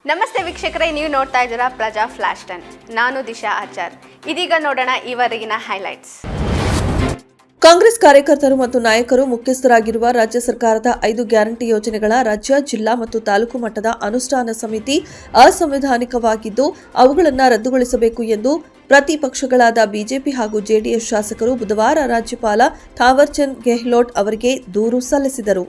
ನಮಸ್ತೆ ವೀಕ್ಷಕರೇ, ನೀವು ನೋಡ್ತಾ ಇದ್ದೀರಾ ಪ್ರಜಾ ಫ್ಲಾಶ್ 10. ನಾನು ದಿಶಾ ಆಚಾರ್. ಇದೀಗ ನೋಡೋಣ ಇವರೆಗಿನ ಹೈಲೈಟ್ಸ್. ಕಾಂಗ್ರೆಸ್ ಕಾರ್ಯಕರ್ತರು ಮತ್ತು ನಾಯಕರು ಮುಖ್ಯಸ್ಥರಾಗಿರುವ ರಾಜ್ಯ ಸರ್ಕಾರದ 5 ಗ್ಯಾರಂಟಿ ಯೋಜನೆಗಳ ರಾಜ್ಯ, ಜಿಲ್ಲಾ ಮತ್ತು ತಾಲೂಕು ಮಟ್ಟದ ಅನುಷ್ಠಾನ ಸಮಿತಿ ಅಸಂವಿಧಾನಿಕವಾಗಿದ್ದು ಅವುಗಳನ್ನು ರದ್ದುಗೊಳಿಸಬೇಕು ಎಂದು ಪ್ರತಿಪಕ್ಷಗಳಾದ ಬಿಜೆಪಿ ಹಾಗೂ ಜೆಡಿಎಸ್ ಶಾಸಕರು ಬುಧವಾರ ರಾಜ್ಯಪಾಲ ಥಾವರ್ಚಂದ್ ಗೆಹ್ಲೋಟ್ ಅವರಿಗೆ ದೂರು ಸಲ್ಲಿಸಿದರು.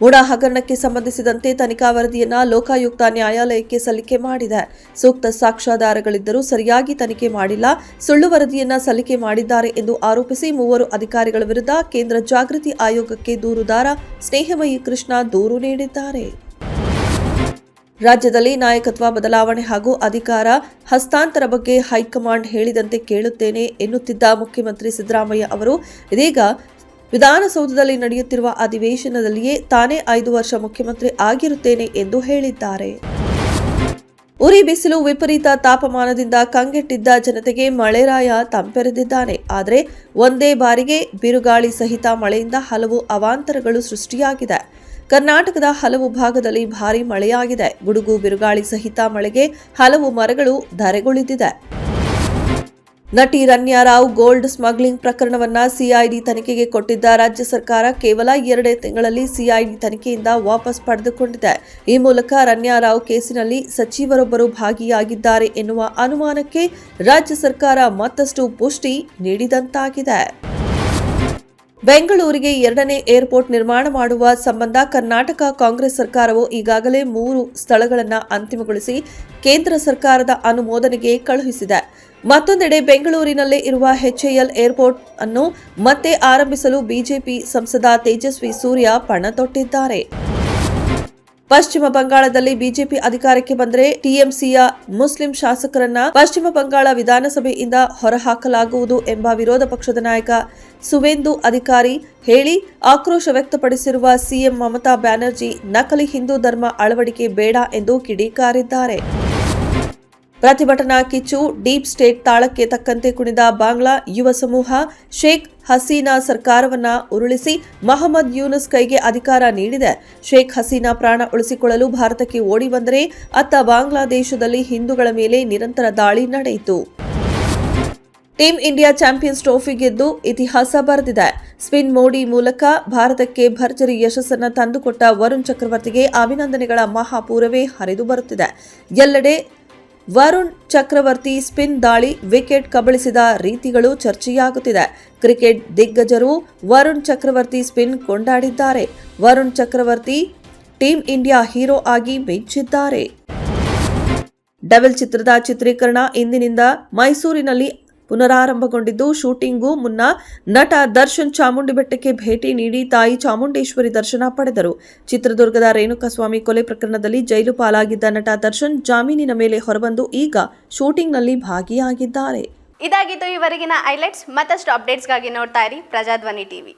ಮುಡಾ ಹಗರಣಕ್ಕೆ ಸಂಬಂಧಿಸಿದಂತೆ ತನಿಖಾ ವರದಿಯನ್ನು ಲೋಕಾಯುಕ್ತ ನ್ಯಾಯಾಲಯಕ್ಕೆ ಸಲ್ಲಿಕೆ ಮಾಡಿದೆ. ಸೂಕ್ತ ಸಾಕ್ಷ್ಯಾಧಾರಗಳಿದ್ದರೂ ಸರಿಯಾಗಿ ತನಿಖೆ ಮಾಡಿಲ್ಲ, ಸುಳ್ಳು ವರದಿಯನ್ನ ಸಲ್ಲಿಕೆ ಮಾಡಿದ್ದಾರೆ ಎಂದು ಆರೋಪಿಸಿ 3 ಅಧಿಕಾರಿಗಳ ವಿರುದ್ಧ ಕೇಂದ್ರ ಜಾಗೃತಿ ಆಯೋಗಕ್ಕೆ ದೂರುದಾರ ಸ್ನೇಹಮಯಿ ಕೃಷ್ಣ ದೂರು ನೀಡಿದ್ದಾರೆ. ರಾಜ್ಯದಲ್ಲಿ ನಾಯಕತ್ವ ಬದಲಾವಣೆ ಹಾಗೂ ಅಧಿಕಾರ ಹಸ್ತಾಂತರ ಬಗ್ಗೆ ಹೈಕಮಾಂಡ್ ಹೇಳಿದಂತೆ ಕೇಳುತ್ತೇನೆ ಎನ್ನುತ್ತಿದ್ದ ಮುಖ್ಯಮಂತ್ರಿ ಸಿದ್ದರಾಮಯ್ಯ ಅವರು ಇದೀಗ ವಿಧಾನಸೌಧದಲ್ಲಿ ನಡೆಯುತ್ತಿರುವ ಅಧಿವೇಶನದಲ್ಲಿಯೇ ತಾನೇ 5 ವರ್ಷ ಮುಖ್ಯಮಂತ್ರಿ ಆಗಿರುತ್ತೇನೆ ಎಂದು ಹೇಳಿದ್ದಾರೆ. ಉರಿ ಬಿಸಿಲು, ವಿಪರೀತ ತಾಪಮಾನದಿಂದ ಕಂಗೆಟ್ಟಿದ್ದ ಜನತೆಗೆ ಮಳೆರಾಯ ತಂಪೆರೆದಿದ್ದಾನೆ. ಆದರೆ ಒಂದೇ ಬಾರಿಗೆ ಬಿರುಗಾಳಿ ಸಹಿತ ಮಳೆಯಿಂದ ಹಲವು ಅವಾಂತರಗಳು ಸೃಷ್ಟಿಯಾಗಿದೆ. ಕರ್ನಾಟಕದ ಹಲವು ಭಾಗದಲ್ಲಿ ಭಾರೀ ಮಳೆಯಾಗಿದೆ. ಗುಡುಗು, ಬಿರುಗಾಳಿ ಸಹಿತ ಮಳೆಗೆ ಹಲವು ಮರಗಳು ಧರೆಗುಳಿದಿದೆ. ನಟಿ ರನ್ಯಾ ರಾವ್ ಗೋಲ್ಡ್ ಸ್ಮಗ್ಲಿಂಗ್ ಪ್ರಕರಣವನ್ನ ಸಿಐಡಿ ತನಿಖೆಗೆ ಕೊಟ್ಟಿದ್ದ ರಾಜ್ಯ ಸರ್ಕಾರ ಕೇವಲ 2 ತಿಂಗಳಲ್ಲಿ ಸಿಐಡಿ ತನಿಖೆಯಿಂದ ವಾಪಸ್ ಪಡೆದುಕೊಂಡಿದೆ. ಈ ಮೂಲಕ ರನ್ಯಾ ರಾವ್ ಕೇಸಿನಲ್ಲಿ ಸಚಿವರೊಬ್ಬರು ಭಾಗಿಯಾಗಿದ್ದಾರೆ ಎನ್ನುವ ಅನುಮಾನಕ್ಕೆ ರಾಜ್ಯ ಸರ್ಕಾರ ಮತ್ತಷ್ಟು ಪುಷ್ಟಿ ನೀಡಿದಂತಾಗಿದೆ. ಬೆಂಗಳೂರಿಗೆ 2ನೇ ಏರ್ಪೋರ್ಟ್ ನಿರ್ಮಾಣ ಮಾಡುವ ಸಂಬಂಧ ಕರ್ನಾಟಕ ಕಾಂಗ್ರೆಸ್ ಸರ್ಕಾರವು ಈಗಾಗಲೇ 3 ಸ್ಥಳಗಳನ್ನು ಅಂತಿಮಗೊಳಿಸಿ ಕೇಂದ್ರ ಸರ್ಕಾರದ ಅನುಮೋದನೆಗೆ ಕಳುಹಿಸಿದೆ. ಮತ್ತೊಂದೆಡೆ ಬೆಂಗಳೂರಿನಲ್ಲೇ ಇರುವ ಎಚ್ಎಎಲ್ ಏರ್ಪೋರ್ಟ್ ಅನ್ನು ಮತ್ತೆ ಆರಂಭಿಸಲು ಬಿಜೆಪಿ ಸಂಸದ ತೇಜಸ್ವಿ ಸೂರ್ಯ ಪಣ ತೊಟ್ಟಿದ್ದಾರೆ. ಪಶ್ಚಿಮ ಬಂಗಾಳದಲ್ಲಿ ಬಿಜೆಪಿ ಅಧಿಕಾರಕ್ಕೆ ಬಂದರೆ ಟಿಎಂಸಿಯ ಮುಸ್ಲಿಂ ಶಾಸಕರನ್ನ ಪಶ್ಚಿಮ ಬಂಗಾಳ ವಿಧಾನಸಭೆಯಿಂದ ಹೊರಹಾಕಲಾಗುವುದು ಎಂಬ ವಿರೋಧ ಪಕ್ಷದ ನಾಯಕ ಸುವೇಂದು ಅಧಿಕಾರಿ ಹೇಳಿ ಆಕ್ರೋಶ ವ್ಯಕ್ತಪಡಿಸಿರುವ ಸಿಎಂ ಮಮತಾ ಬ್ಯಾನರ್ಜಿ ನಕಲಿ ಹಿಂದೂ ಧರ್ಮ ಅಳವಡಿಕೆ ಬೇಡ ಎಂದು ಕಿಡಿಕಾರಿದ್ದಾರೆ. ಪ್ರತಿಭಟನಾ ಕಿಚ್ಚು, ಡೀಪ್ ಸ್ಟೇಟ್ ತಾಳಕ್ಕೆ ತಕ್ಕಂತೆ ಕುಣಿದ ಬಾಂಗ್ಲಾ ಯುವ ಸಮೂಹ ಶೇಖ್ ಹಸೀನಾ ಸರ್ಕಾರವನ್ನ ಉರುಳಿಸಿ ಮೊಹಮ್ಮದ್ ಯೂನುಸ್ ಕೈಗೆ ಅಧಿಕಾರ ನೀಡಿದೆ. ಶೇಖ್ ಹಸೀನಾ ಪ್ರಾಣ ಉಳಿಸಿಕೊಳ್ಳಲು ಭಾರತಕ್ಕೆ ಓಡಿ ಬಂದರೆ ಅತ್ತ ಬಾಂಗ್ಲಾದೇಶದಲ್ಲಿ ಹಿಂದೂಗಳ ಮೇಲೆ ನಿರಂತರ ದಾಳಿ ನಡೆಯಿತು. ಟೀಂ ಇಂಡಿಯಾ ಚಾಂಪಿಯನ್ಸ್ ಟ್ರೋಫಿ ಗೆದ್ದು ಇತಿಹಾಸ ಬರೆದಿದೆ. ಸ್ಪಿನ್ ಮೋಡಿ ಮೂಲಕ ಭಾರತಕ್ಕೆ ಭರ್ಜರಿ ಯಶಸ್ಸನ್ನು ತಂದುಕೊಟ್ಟ ವರುಣ್ ಚಕ್ರವರ್ತಿಗೆ ಅಭಿನಂದನೆಗಳ ಮಹಾಪೂರವೇ ಹರಿದು ಬರುತ್ತಿದೆ. ಎಲ್ಲೆಡೆ ವರುಣ್ ಚಕ್ರವರ್ತಿ ಸ್ಪಿನ್ ದಾಳಿ, ವಿಕೆಟ್ ಕಬಳಿಸಿದ ರೀತಿಗಳು ಚರ್ಚೆಯಾಗುತ್ತಿದೆ. ಕ್ರಿಕೆಟ್ ದಿಗ್ಗಜರು ವರುಣ್ ಚಕ್ರವರ್ತಿ ಸ್ಪಿನ್ ಕೊಂಡಾಡಿದ್ದಾರೆ. ವರುಣ್ ಚಕ್ರವರ್ತಿ ಟೀಂ ಇಂಡಿಯಾ ಹೀರೋ ಆಗಿ ಮಿಂಚಿದ್ದಾರೆ. ಡೆವಿಲ್ ಚಿತ್ರದ ಚಿತ್ರೀಕರಣ ಇಂದಿನಿಂದ ಮೈಸೂರಿನಲ್ಲಿ ಪುನರಾರಂಭಗೊಂಡಿದ್ದು, ಶೂಟಿಂಗ್ಗೂ ಮುನ್ನ ನಟ ದರ್ಶನ್ ಚಾಮುಂಡಿ ಬೆಟ್ಟಕ್ಕೆ ಭೇಟಿ ನೀಡಿ ತಾಯಿ ಚಾಮುಂಡೇಶ್ವರಿ ದರ್ಶನ ಪಡೆದರು. ಚಿತ್ರದುರ್ಗದ ರೇಣುಕಾಸ್ವಾಮಿ ಕೊಲೆ ಪ್ರಕರಣದಲ್ಲಿ ಜೈಲು ಪಾಲಾಗಿದ್ದ ನಟ ದರ್ಶನ್ ಜಾಮೀನಿನ ಮೇಲೆ ಹೊರಬಂದು ಈಗ ಶೂಟಿಂಗ್ನಲ್ಲಿ ಭಾಗಿಯಾಗಿದ್ದಾರೆ. ಇದಾಗಿತ್ತು ಇವರೆಗಿನ ಹೈಲೈಟ್ಸ್. ಮತ್ತಷ್ಟು ಅಪ್ಡೇಟ್ಸ್ಗಾಗಿ ನೋಡ್ತಾ ಇರಿ ಪ್ರಜಾಧ್ವನಿ ಟಿವಿ.